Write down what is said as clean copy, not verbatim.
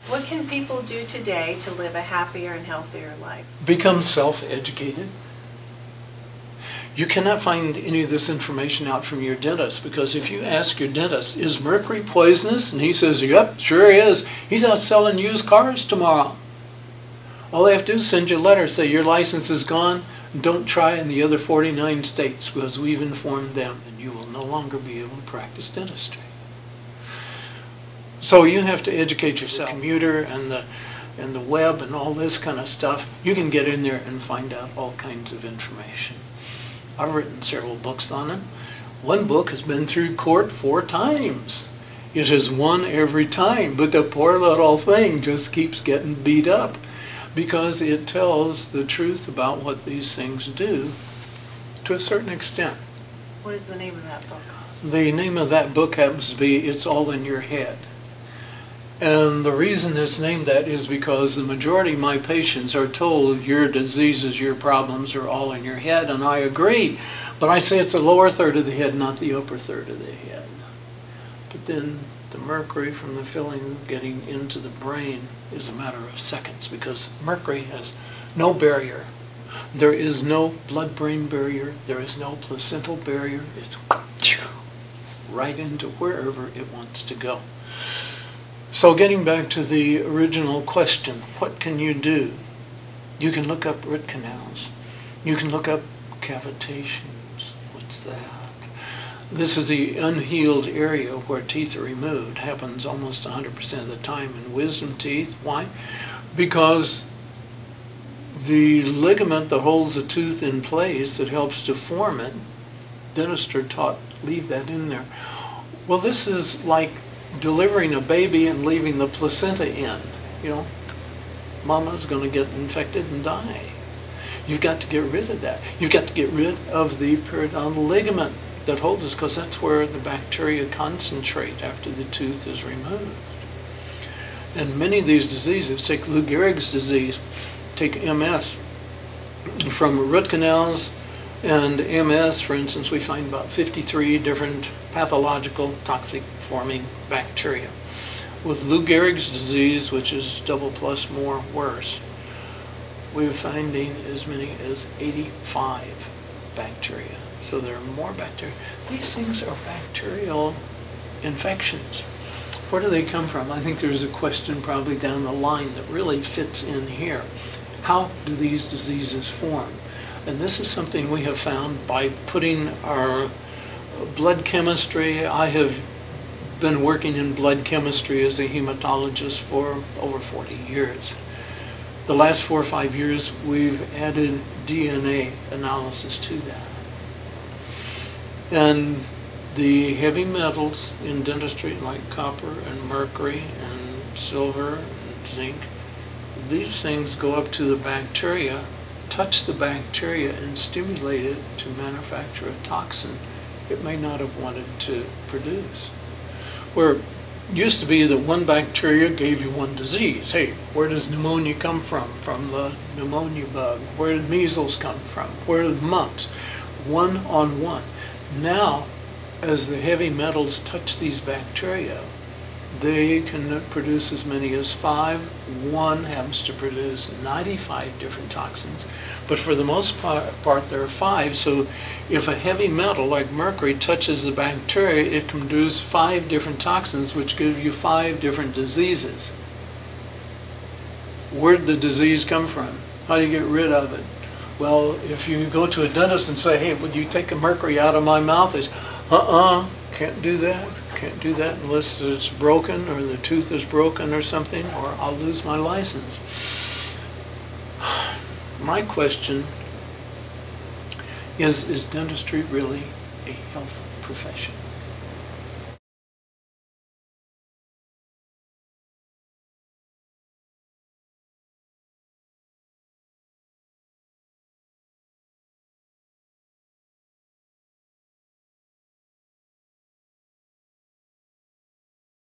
What can people do today to live a happier and healthier life? Become self-educated. You cannot find any of this information out from your dentist, because if you ask your dentist, is mercury poisonous? And he says, yep, sure is. He's out selling used cars tomorrow. All they have to do is send you a letter, say your license is gone, don't try in the other 49 states because we've informed them, and you will no longer be able to practice dentistry. So you have to educate yourself. The computer and the web and all this kind of stuff, you can get in there and find out all kinds of information. I've written several books on it. One book has been through court 4 times. It has won every time, but the poor little thing just keeps getting beat up because it tells the truth about what these things do to a certain extent. What is the name of that book? The name of that book happens to be It's All in Your Head. And the reason it's named that is because the majority of my patients are told your diseases, your problems are all in your head, and I agree. But I say it's the lower third of the head, not the upper third of the head. But then the mercury from the filling getting into the brain is a matter of seconds, because mercury has no barrier. There is no blood-brain barrier. There is no placental barrier. It's right into wherever it wants to go. So getting back to the original question, what can you do? You can look up root canals. You can look up cavitations. What's that? This is the unhealed area where teeth are removed. It happens almost 100% of the time in wisdom teeth. Why? Because the ligament that holds the tooth in place that helps to form it, dentists are taught leave that in there. Well, this is like delivering a baby and leaving the placenta in. You know, mama's going to get infected and die. You've got to get rid of that. You've got to get rid of the periodontal ligament that holds us, because that's where the bacteria concentrate after the tooth is removed. And many of these diseases, take Lou Gehrig's disease, take MS, from root canals and MS, for instance, we find about 53 different pathological toxic forming bacteria. With Lou Gehrig's disease, which is double plus more worse, we're finding as many as 85 bacteria. So there are more bacteria. These things are bacterial infections. Where do they come from? I think there's a question probably down the line that really fits in here. How do these diseases form? And this is something we have found by putting our blood chemistry. I have been working in blood chemistry as a hematologist for over 40 years. The last 4 or 5 years, we've added DNA analysis to that. And the heavy metals in dentistry, like copper and mercury and silver and zinc, these things go up to the bacteria, touch the bacteria, and stimulate it to manufacture a toxin it may not have wanted to produce. Where it used to be that one bacteria gave you one disease. Hey, where does pneumonia come from? From the pneumonia bug. Where did measles come from? Where did mumps? One on one. Now, as the heavy metals touch these bacteria, they can produce as many as 5. One happens to produce 95 different toxins. But for the most part, there are 5. So if a heavy metal like mercury touches the bacteria, it can produce 5 different toxins, which give you 5 different diseases. Where did the disease come from? How do you get rid of it? Well, if you go to a dentist and say, hey, would you take the mercury out of my mouth? They say, can't do that. Can't do that unless it's broken or the tooth is broken or something, or I'll lose my license. My question is dentistry really a health profession?